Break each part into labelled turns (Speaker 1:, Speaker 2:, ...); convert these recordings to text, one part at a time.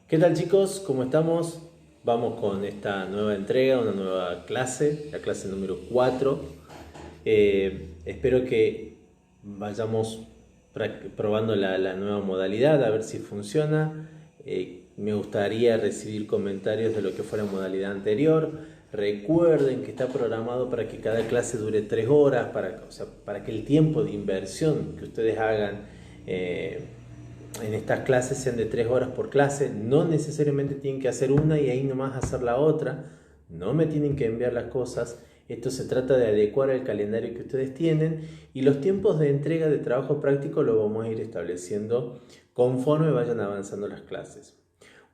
Speaker 1: ¿Qué tal, chicos? ¿Cómo estamos? Vamos con esta nueva entrega, una nueva clase, la clase número 4. Espero que vayamos probando la nueva modalidad, a ver si funciona. Me gustaría recibir comentarios de lo que fue la modalidad anterior. Recuerden que está programado para que cada clase dure 3 horas, para que el tiempo de inversión que ustedes hagan en estas clases sean de 3 horas por clase. No necesariamente tienen que hacer una y ahí nomás hacer la otra. No me tienen que enviar las cosas. Esto se trata de adecuar el calendario que ustedes tienen, y los tiempos de entrega de trabajo práctico lo vamos a ir estableciendo conforme vayan avanzando las clases.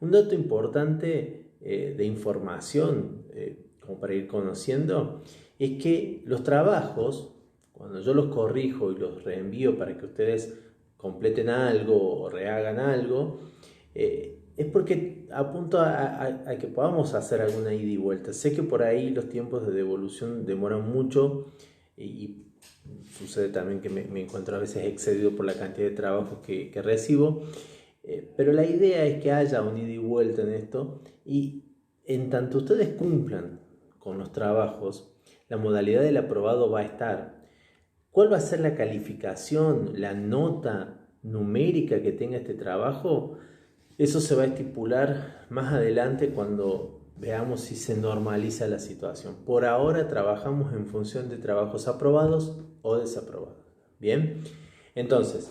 Speaker 1: Un dato importante de información, como para ir conociendo, es que los trabajos, cuando yo los corrijo y los reenvío para que ustedes completen algo o rehagan algo, es porque apunto a que podamos hacer alguna ida y vuelta. Sé que por ahí los tiempos de devolución demoran mucho y sucede también que me encuentro a veces excedido por la cantidad de trabajos que recibo, pero la idea es que haya un ida y vuelta en esto, y en tanto ustedes cumplan con los trabajos, la modalidad del aprobado va a estar. ¿Cuál va a ser la calificación, la nota numérica que tenga este trabajo? Eso se va a estipular más adelante cuando veamos si se normaliza la situación. Por ahora trabajamos en función de trabajos aprobados o desaprobados. Bien, entonces,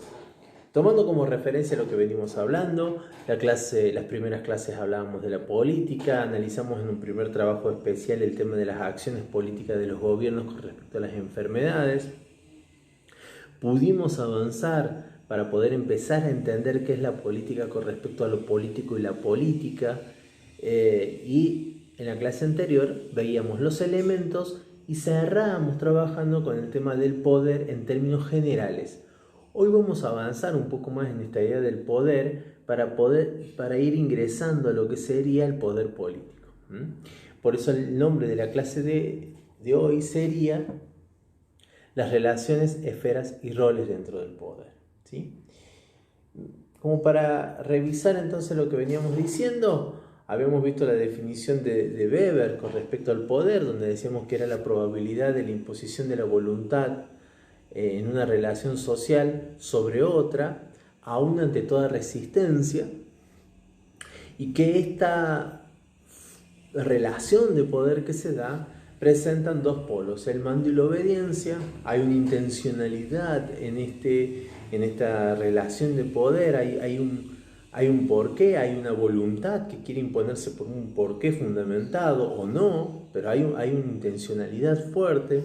Speaker 1: tomando como referencia lo que venimos hablando, las primeras clases hablábamos de la política, analizamos en un primer trabajo especial el tema de las acciones políticas de los gobiernos con respecto a las enfermedades. Pudimos avanzar para poder empezar a entender qué es la política con respecto a lo político y la política, y en la clase anterior veíamos los elementos y cerrábamos trabajando con el tema del poder en términos generales. Hoy vamos a avanzar un poco más en esta idea del poder para ir ingresando a lo que sería el poder político. Por eso el nombre de la clase de hoy sería las relaciones, esferas y roles dentro del poder, ¿sí? Como para revisar entonces lo que veníamos diciendo, habíamos visto la definición de Weber con respecto al poder, donde decíamos que era la probabilidad de la imposición de la voluntad en una relación social sobre otra, aún ante toda resistencia, y que esta relación de poder que se da presentan dos polos, el mando y la obediencia. Hay una intencionalidad en esta relación de poder, hay un porqué, hay una voluntad que quiere imponerse por un porqué fundamentado o no, pero hay una intencionalidad fuerte.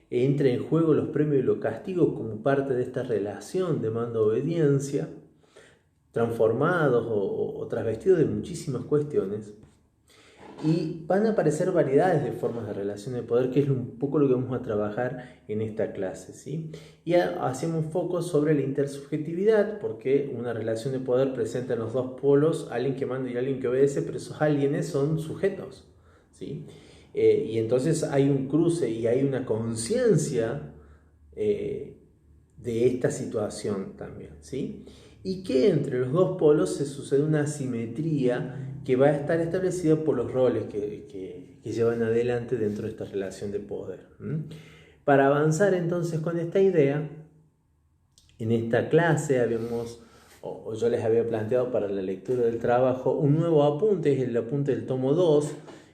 Speaker 1: Entra en juego los premios y los castigos como parte de esta relación de mando-obediencia, transformados o trasvestidos de muchísimas cuestiones. Y van a aparecer variedades de formas de relación de poder, que es un poco lo que vamos a trabajar en esta clase, ¿sí? Y hacemos foco sobre la intersubjetividad, porque una relación de poder presenta en los dos polos, alguien que manda y alguien que obedece, pero esos alguienes son sujetos, ¿sí? Y entonces hay un cruce y hay una conciencia de esta situación también, ¿sí? Y que entre los dos polos se sucede una asimetría que va a estar establecida por los roles que llevan adelante dentro de esta relación de poder. Para avanzar entonces con esta idea, en esta clase yo les había planteado para la lectura del trabajo un nuevo apunte, es el apunte del tomo 2,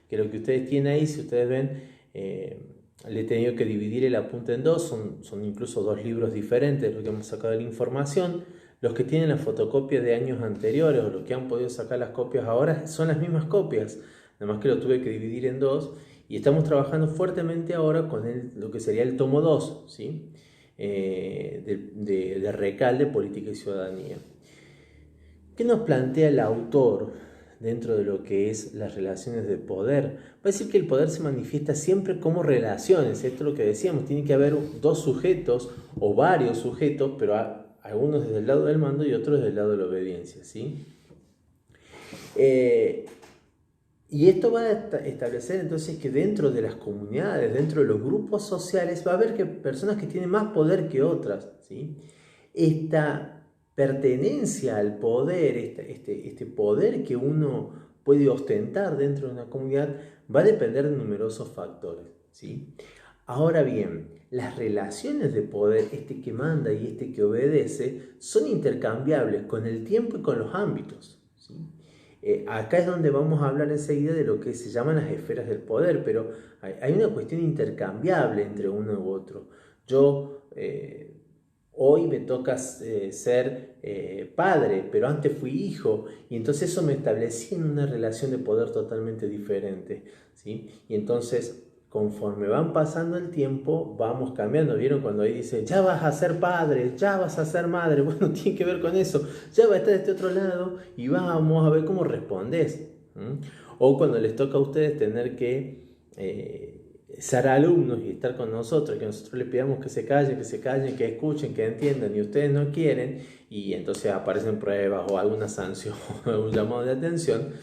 Speaker 1: que lo que ustedes tienen ahí, si ustedes ven, le he tenido que dividir el apunte en dos, son incluso dos libros diferentes lo que hemos sacado de la información. Los que tienen la fotocopia de años anteriores o los que han podido sacar las copias ahora son las mismas copias, nada más que lo tuve que dividir en dos, y estamos trabajando fuertemente ahora con lo que sería el tomo 2, ¿sí? De Recalde, Política y Ciudadanía. ¿Qué nos plantea el autor dentro de lo que es las relaciones de poder? Va a decir que el poder se manifiesta siempre como relaciones. Esto es lo que decíamos, tiene que haber dos sujetos o varios sujetos, pero algunos desde el lado del mando y otros desde el lado de la obediencia, ¿sí? Y esto va a establecer entonces que dentro de las comunidades, dentro de los grupos sociales, va a haber personas que tienen más poder que otras, ¿sí? pertenencia al poder, este poder que uno puede ostentar dentro de una comunidad, va a depender de numerosos factores, ¿sí? Ahora bien, las relaciones de poder, este que manda y este que obedece, son intercambiables con el tiempo y con los ámbitos, ¿sí? Acá es donde vamos a hablar enseguida de lo que se llaman las esferas del poder, pero hay una cuestión intercambiable entre uno u otro. Yo hoy me toca ser padre, pero antes fui hijo, y entonces eso me establecía en una relación de poder totalmente diferente, ¿sí? Y entonces, conforme van pasando el tiempo, vamos cambiando. ¿Vieron cuando ahí dice, ya vas a ser padre, ya vas a ser madre? Bueno, tiene que ver con eso. Ya va a estar de este otro lado y vamos a ver cómo respondes. O cuando les toca a ustedes tener que ser alumnos y estar con nosotros, que nosotros les pidamos que se callen, que escuchen, que entiendan, y ustedes no quieren, y entonces aparecen pruebas o alguna sanción o algún llamado de atención.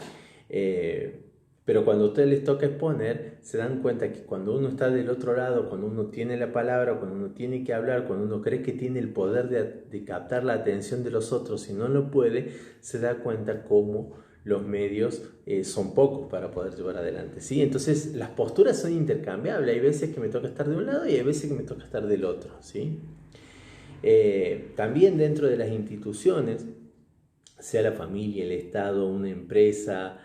Speaker 1: Pero cuando a ustedes les toca exponer, se dan cuenta que cuando uno está del otro lado, cuando uno tiene la palabra, cuando uno tiene que hablar, cuando uno cree que tiene el poder de captar la atención de los otros y no lo puede, se da cuenta cómo los medios son pocos para poder llevar adelante, ¿sí? Entonces las posturas son intercambiables. Hay veces que me toca estar de un lado y hay veces que me toca estar del otro, ¿sí? También dentro de las instituciones, sea la familia, el Estado, una empresa,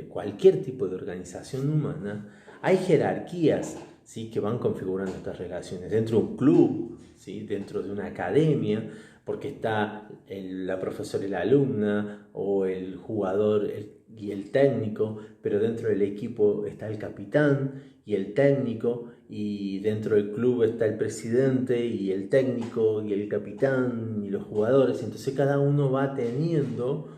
Speaker 1: cualquier tipo de organización humana, hay jerarquías, ¿sí?, que van configurando estas relaciones. Dentro de un club, ¿sí?, dentro de una academia, porque está la profesora y la alumna, o el jugador y el técnico, pero dentro del equipo está el capitán y el técnico, y dentro del club está el presidente y el técnico y el capitán y los jugadores. Entonces cada uno va teniendo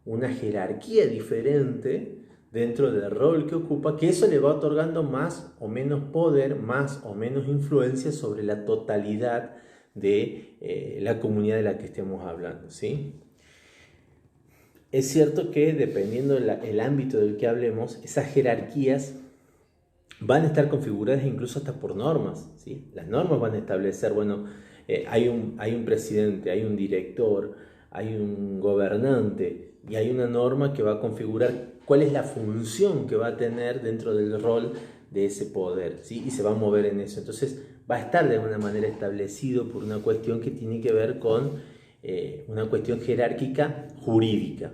Speaker 1: una jerarquía diferente dentro del rol que ocupa, que eso le va otorgando más o menos poder, más o menos influencia sobre la totalidad de la comunidad de la que estemos hablando, ¿sí? Es cierto que dependiendo del ámbito del que hablemos, esas jerarquías van a estar configuradas incluso hasta por normas, ¿sí? Las normas van a establecer, bueno, hay un presidente, hay un director, hay un gobernante, y hay una norma que va a configurar cuál es la función que va a tener dentro del rol de ese poder, ¿sí? Y se va a mover en eso. Entonces va a estar de alguna manera establecido por una cuestión que tiene que ver con una cuestión jerárquica jurídica.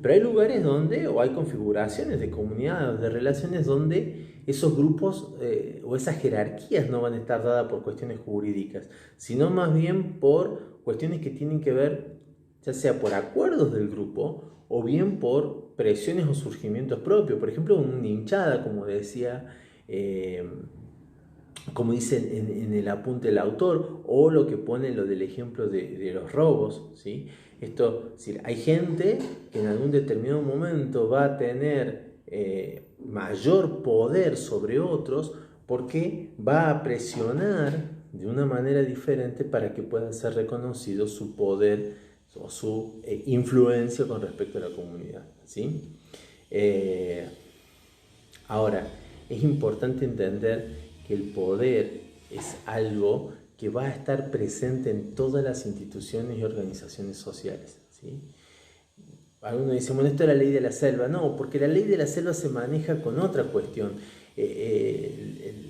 Speaker 1: Pero hay lugares donde, o hay configuraciones de comunidades, de relaciones donde esos grupos o esas jerarquías no van a estar dadas por cuestiones jurídicas, sino más bien por cuestiones que tienen que ver, ya sea por acuerdos del grupo o bien por presiones o surgimientos propios. Por ejemplo, una hinchada, como decía, como dice en el apunte el autor, o lo que pone lo del ejemplo de los robos, ¿sí? Esto, es decir, hay gente que en algún determinado momento va a tener mayor poder sobre otros porque va a presionar de una manera diferente para que pueda ser reconocido su poder o su influencia con respecto a la comunidad, ¿sí? Ahora, es importante entender que el poder es algo que va a estar presente en todas las instituciones y organizaciones sociales, ¿sí? Algunos dicen, bueno, esto es la ley de la selva. No, porque la ley de la selva se maneja con otra cuestión.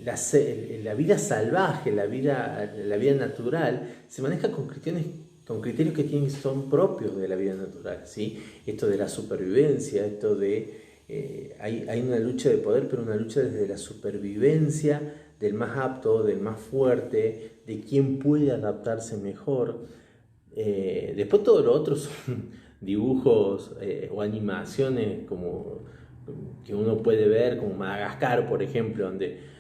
Speaker 1: La vida salvaje, la vida natural, se maneja con criterios que son propios de la vida natural, ¿sí? Esto de la supervivencia, esto de... hay una lucha de poder, pero una lucha desde la supervivencia del más apto, del más fuerte, de quién puede adaptarse mejor. Después todo lo otro son dibujos o animaciones como que uno puede ver, como Madagascar, por ejemplo, donde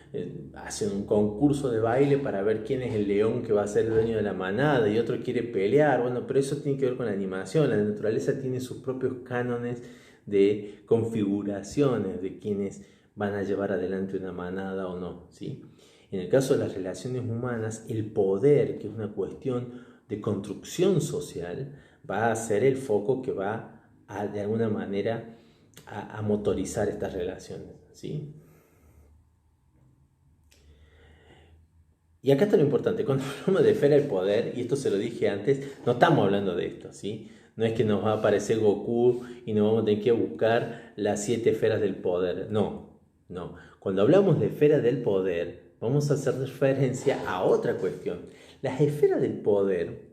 Speaker 1: hacen un concurso de baile para ver quién es el león que va a ser el dueño de la manada y otro quiere pelear. Bueno, pero eso tiene que ver con la animación. La naturaleza tiene sus propios cánones de configuraciones de quienes van a llevar adelante una manada o no, ¿sí? En el caso de las relaciones humanas, el poder, que es una cuestión de construcción social, va a ser el foco que va a, de alguna manera, a motorizar estas relaciones, ¿sí? Y acá está lo importante, cuando hablamos de esfera del poder, y esto se lo dije antes, no estamos hablando de esto, ¿sí? No es que nos va a aparecer Goku y nos vamos a tener que buscar las 7 esferas del poder, no, no. Cuando hablamos de esfera del poder, vamos a hacer referencia a otra cuestión. Las esferas del poder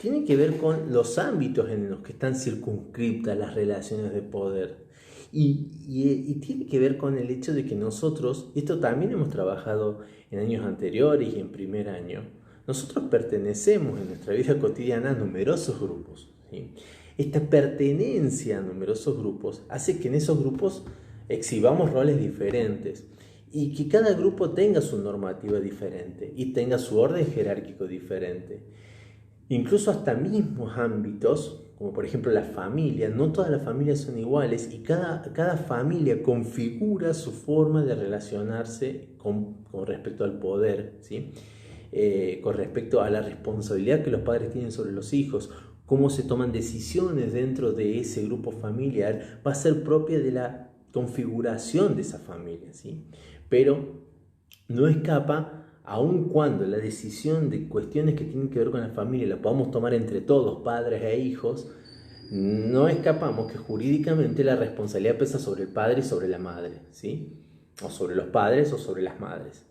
Speaker 1: tienen que ver con los ámbitos en los que están circunscritas las relaciones de poder. Y tiene que ver con el hecho de que nosotros, esto también hemos trabajado en años anteriores y en primer año, nosotros pertenecemos en nuestra vida cotidiana a numerosos grupos, ¿sí? Esta pertenencia a numerosos grupos hace que en esos grupos exhibamos roles diferentes y que cada grupo tenga su normativa diferente y tenga su orden jerárquico diferente. Incluso hasta mismos ámbitos, como por ejemplo la familia, no todas las familias son iguales y cada familia configura su forma de relacionarse con respecto al poder, ¿sí? Con respecto a la responsabilidad que los padres tienen sobre los hijos, cómo se toman decisiones dentro de ese grupo familiar, va a ser propia de la configuración de esa familia, ¿sí? Pero no escapa, aun cuando la decisión de cuestiones que tienen que ver con la familia la podamos tomar entre todos, padres e hijos, no escapamos que jurídicamente la responsabilidad pesa sobre el padre y sobre la madre, ¿sí? O sobre los padres o sobre las madres.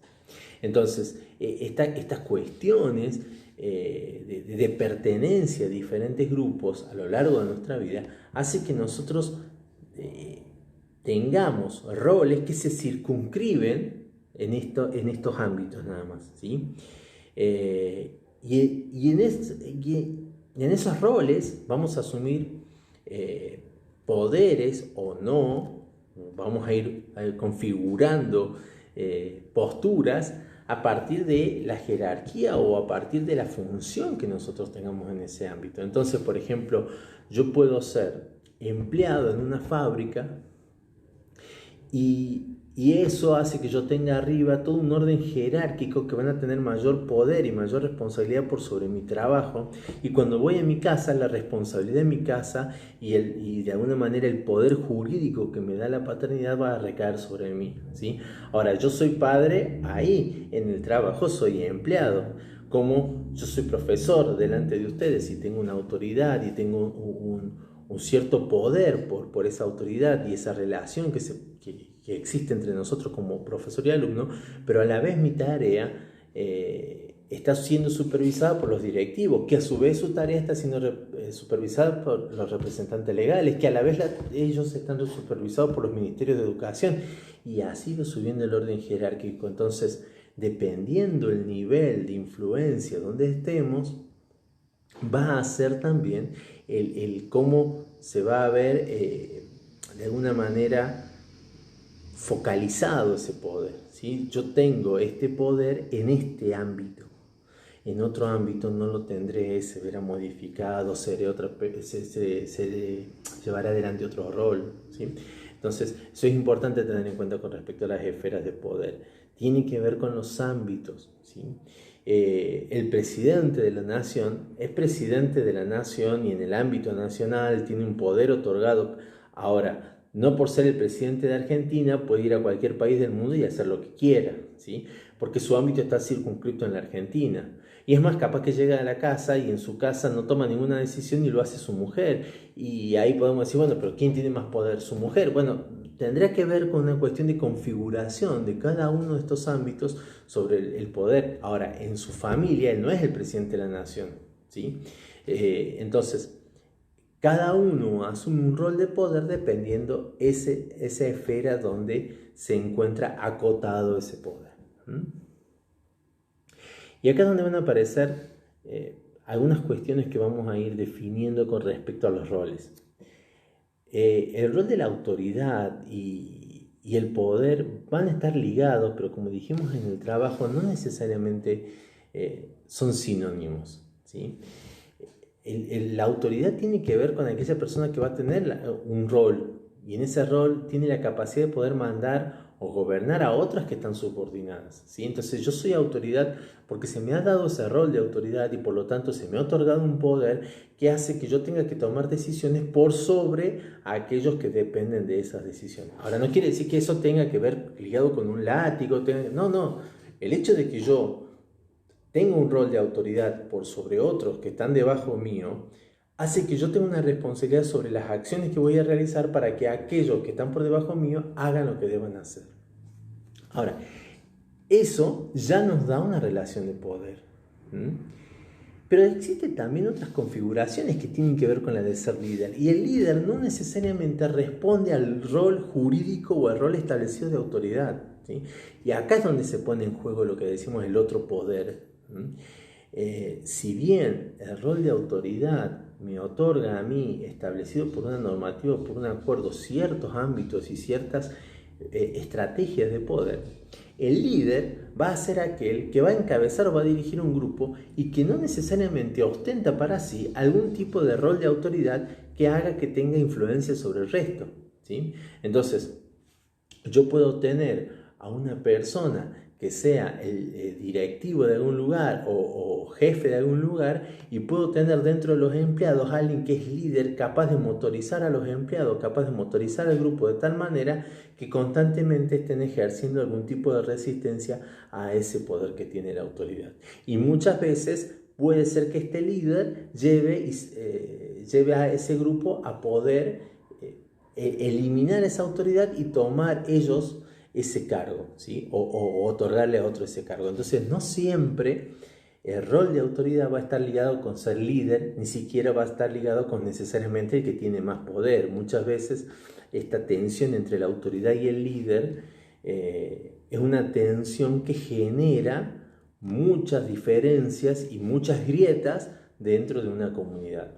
Speaker 1: Entonces, estas cuestiones de pertenencia a diferentes grupos a lo largo de nuestra vida hace que nosotros tengamos roles que se circunscriben en estos ámbitos nada más, ¿sí? En esos roles vamos a asumir poderes o no, vamos a ir configurando posturas a partir de la jerarquía o a partir de la función que nosotros tengamos en ese ámbito. Entonces, por ejemplo, yo puedo ser empleado en una fábrica y eso hace que yo tenga arriba todo un orden jerárquico que van a tener mayor poder y mayor responsabilidad por sobre mi trabajo. Y cuando voy a mi casa, la responsabilidad de mi casa y de alguna manera el poder jurídico que me da la paternidad va a recaer sobre mí, ¿sí? Ahora, yo soy padre ahí, en el trabajo soy empleado. Como yo soy profesor delante de ustedes y tengo una autoridad y tengo un cierto poder por esa autoridad y esa relación que existe entre nosotros como profesor y alumno, pero a la vez mi tarea está siendo supervisada por los directivos, que a su vez su tarea está siendo supervisada por los representantes legales, que a la vez ellos están supervisados por los ministerios de educación, y así va subiendo el orden jerárquico. Entonces, dependiendo el nivel de influencia donde estemos, va a ser también el cómo se va a ver de alguna manera focalizado ese poder, ¿sí? Yo tengo este poder en este ámbito, en otro ámbito no lo tendré, se verá modificado, se llevará adelante otro rol, ¿sí? Entonces, eso es importante tener en cuenta con respecto a las esferas de poder. Tiene que ver con los ámbitos, ¿sí? El presidente de la nación es presidente de la nación y en el ámbito nacional tiene un poder otorgado. Ahora, no por ser el presidente de Argentina puede ir a cualquier país del mundo y hacer lo que quiera, ¿sí? Porque su ámbito está circunscrito en la Argentina. Y es más, capaz que llega a la casa y en su casa no toma ninguna decisión y lo hace su mujer. Y ahí podemos decir, bueno, pero ¿quién tiene más poder? Su mujer. Bueno, tendría que ver con una cuestión de configuración de cada uno de estos ámbitos sobre el poder. Ahora, en su familia, él no es el presidente de la nación, ¿sí? Entonces, cada uno asume un rol de poder dependiendo esa esfera donde se encuentra acotado ese poder. Y acá es donde van a aparecer algunas cuestiones que vamos a ir definiendo con respecto a los roles. El rol de la autoridad y el poder van a estar ligados, pero como dijimos en el trabajo, no necesariamente son sinónimos, ¿sí? La autoridad tiene que ver con aquella persona que va a tener un rol y en ese rol tiene la capacidad de poder mandar o gobernar a otras que están subordinadas, ¿sí? Entonces yo soy autoridad porque se me ha dado ese rol de autoridad y por lo tanto se me ha otorgado un poder que hace que yo tenga que tomar decisiones por sobre a aquellos que dependen de esas decisiones. Ahora no quiere decir que eso tenga que ver ligado con un látigo, no. el hecho de que yo tenga un rol de autoridad por sobre otros que están debajo mío, hace que yo tenga una responsabilidad sobre las acciones que voy a realizar para que aquellos que están por debajo mío hagan lo que deban hacer. Ahora, eso ya nos da una relación de poder. Pero existen también otras configuraciones que tienen que ver con la de ser líder. Y el líder no necesariamente responde al rol jurídico o al rol establecido de autoridad, ¿sí? Y acá es donde se pone en juego lo que decimos el otro poder. Si bien el rol de autoridad me otorga a mí, establecido por una normativa, por un acuerdo, ciertos ámbitos y ciertas estrategias de poder, el líder va a ser aquel que va a encabezar o va a dirigir un grupo y que no necesariamente ostenta para sí algún tipo de rol de autoridad que haga que tenga influencia sobre el resto, ¿sí? Entonces, yo puedo tener a una persona que sea el directivo de algún lugar o jefe de algún lugar, y puedo tener dentro de los empleados a alguien que es líder, capaz de motorizar a los empleados, capaz de motorizar al grupo de tal manera que constantemente estén ejerciendo algún tipo de resistencia a ese poder que tiene la autoridad. Y muchas veces puede ser que este líder lleve a ese grupo a poder eliminar esa autoridad y tomar ellos ese cargo, ¿sí? o otorgarle a otro ese cargo. Entonces, no siempre el rol de autoridad va a estar ligado con ser líder, ni siquiera va a estar ligado con necesariamente el que tiene más poder. Muchas veces esta tensión entre la autoridad y el líder es una tensión que genera muchas diferencias y muchas grietas dentro de una comunidad.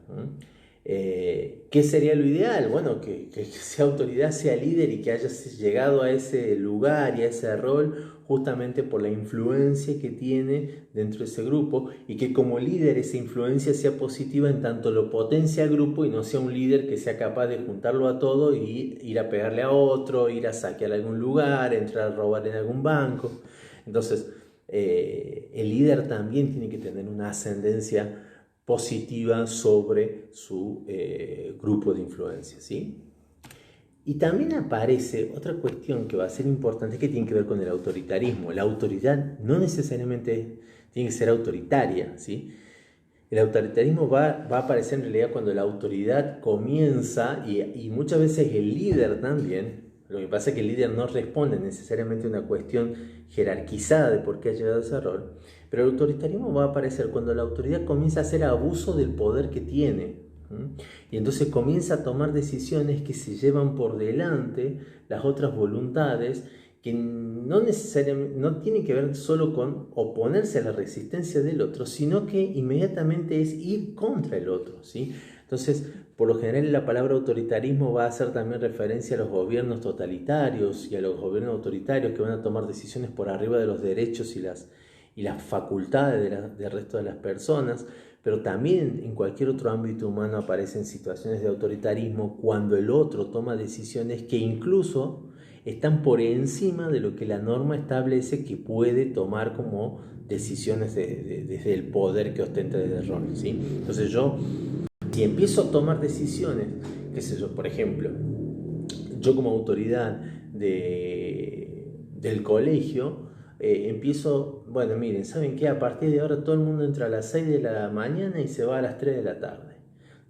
Speaker 1: ¿Qué sería lo ideal? Bueno, que esa autoridad sea líder y que haya llegado a ese lugar y a ese rol justamente por la influencia que tiene dentro de ese grupo, y que como líder esa influencia sea positiva en tanto lo potencia al grupo y no sea un líder que sea capaz de juntarlo a todo y ir a pegarle a otro, ir a saquear algún lugar, entrar a robar en algún banco. Entonces, el líder también tiene que tener una ascendencia positiva sobre su grupo de influencia, ¿sí? Y también aparece otra cuestión que va a ser importante, que tiene que ver con el autoritarismo. La autoridad no necesariamente tiene que ser autoritaria, ¿sí? El autoritarismo va a aparecer en realidad cuando la autoridad comienza, y muchas veces el líder también. Lo que pasa es que el líder no responde necesariamente a una cuestión jerarquizada de por qué ha llegado a ese rol, pero el autoritarismo va a aparecer cuando la autoridad comienza a hacer abuso del poder que tiene, y entonces comienza a tomar decisiones que se llevan por delante las otras voluntades, que no necesariamente no tiene que ver solo con oponerse a la resistencia del otro, sino que inmediatamente es ir contra el otro, ¿sí? Entonces, por lo general la palabra autoritarismo va a hacer también referencia a los gobiernos totalitarios y a los gobiernos autoritarios que van a tomar decisiones por arriba de los derechos y las facultades del resto de las personas. Pero también en cualquier otro ámbito humano aparecen situaciones de autoritarismo cuando el otro toma decisiones que incluso están por encima de lo que la norma establece que puede tomar como decisiones desde el poder que ostenta desde el rol, ¿sí? Entonces yo, si empiezo a tomar decisiones, qué sé yo, por ejemplo, yo como autoridad del colegio, empiezo, bueno, miren, ¿saben qué? A partir de ahora todo el mundo entra a las 6 de la mañana y se va a las 3 de la tarde.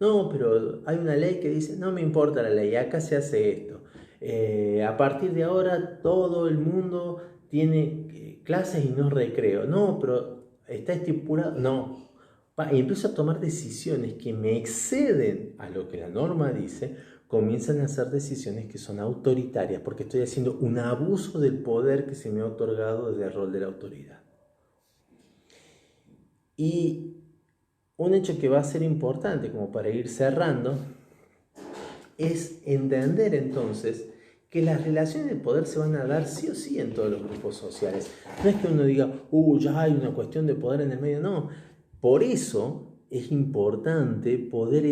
Speaker 1: No, pero hay una ley que dice, no me importa la ley, acá se hace esto. A partir de ahora todo el mundo tiene clases y no recreo. No, pero está estipulado. No. Y empiezo a tomar decisiones que me exceden a lo que la norma dice. Comienzan a hacer decisiones que son autoritarias porque estoy haciendo un abuso del poder que se me ha otorgado desde el rol de la autoridad. Y un hecho que va a ser importante como para ir cerrando es entender entonces que las relaciones de poder se van a dar sí o sí en todos los grupos sociales. No es que uno diga, ya hay una cuestión de poder en el medio, no. Por eso es importante poder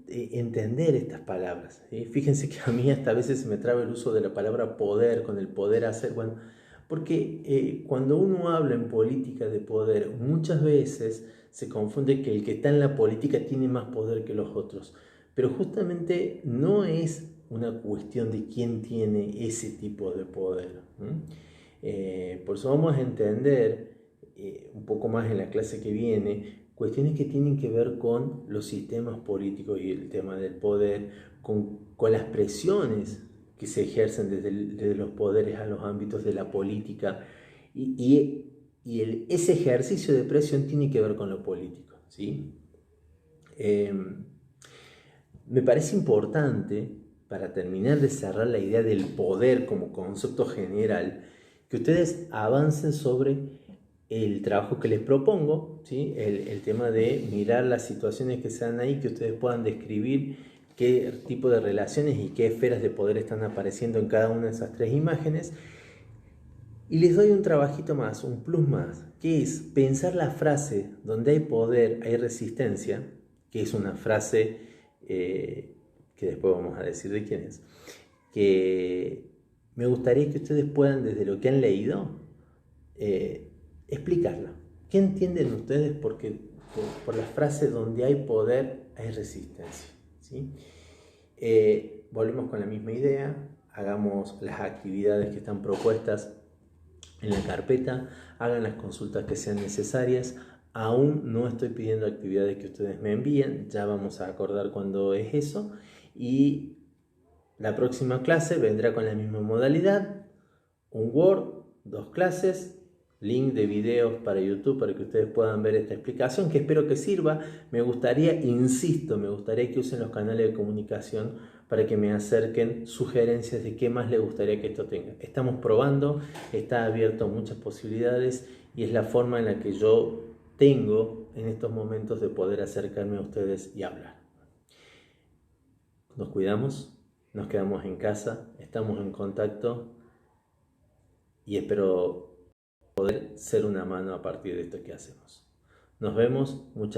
Speaker 1: entender estas palabras, ¿sí? Fíjense que a mí hasta a veces se me traba el uso de la palabra poder con el poder hacer, bueno, porque cuando uno habla en política de poder, muchas veces se confunde que el que está en la política tiene más poder que los otros. Pero justamente no es una cuestión de quién tiene ese tipo de poder. Por eso vamos a entender un poco más en la clase que viene cuestiones que tienen que ver con los sistemas políticos y el tema del poder, con las presiones que se ejercen desde los poderes a los ámbitos de la política ese ejercicio de presión tiene que ver con lo político, ¿sí? Me parece importante, para terminar de cerrar la idea del poder como concepto general, que ustedes avancen sobre el trabajo que les propongo, ¿sí? El tema de mirar las situaciones que se dan ahí, que ustedes puedan describir qué tipo de relaciones y qué esferas de poder están apareciendo en cada una de esas tres imágenes. Y les doy un trabajito más, un plus más, que es pensar la frase donde hay poder, hay resistencia, que es una frase que después vamos a decir de quién es, que me gustaría que ustedes puedan, desde lo que han leído, explicarla. ¿Qué entienden ustedes por la frase donde hay poder, hay resistencia? ¿Sí? Volvemos con la misma idea, hagamos las actividades que están propuestas en la carpeta, hagan las consultas que sean necesarias. Aún no estoy pidiendo actividades que ustedes me envíen, ya vamos a acordar cuándo es eso. Y la próxima clase vendrá con la misma modalidad, un Word, 2 clases, link de videos para YouTube para que ustedes puedan ver esta explicación, que espero que sirva. Me gustaría, insisto, me gustaría que usen los canales de comunicación para que me acerquen sugerencias de qué más les gustaría que esto tenga. Estamos probando, está abierto a muchas posibilidades y es la forma en la que yo tengo en estos momentos de poder acercarme a ustedes y hablar. Nos cuidamos, nos quedamos en casa, estamos en contacto y espero poder ser una mano a partir de esto que hacemos. Nos vemos, muchas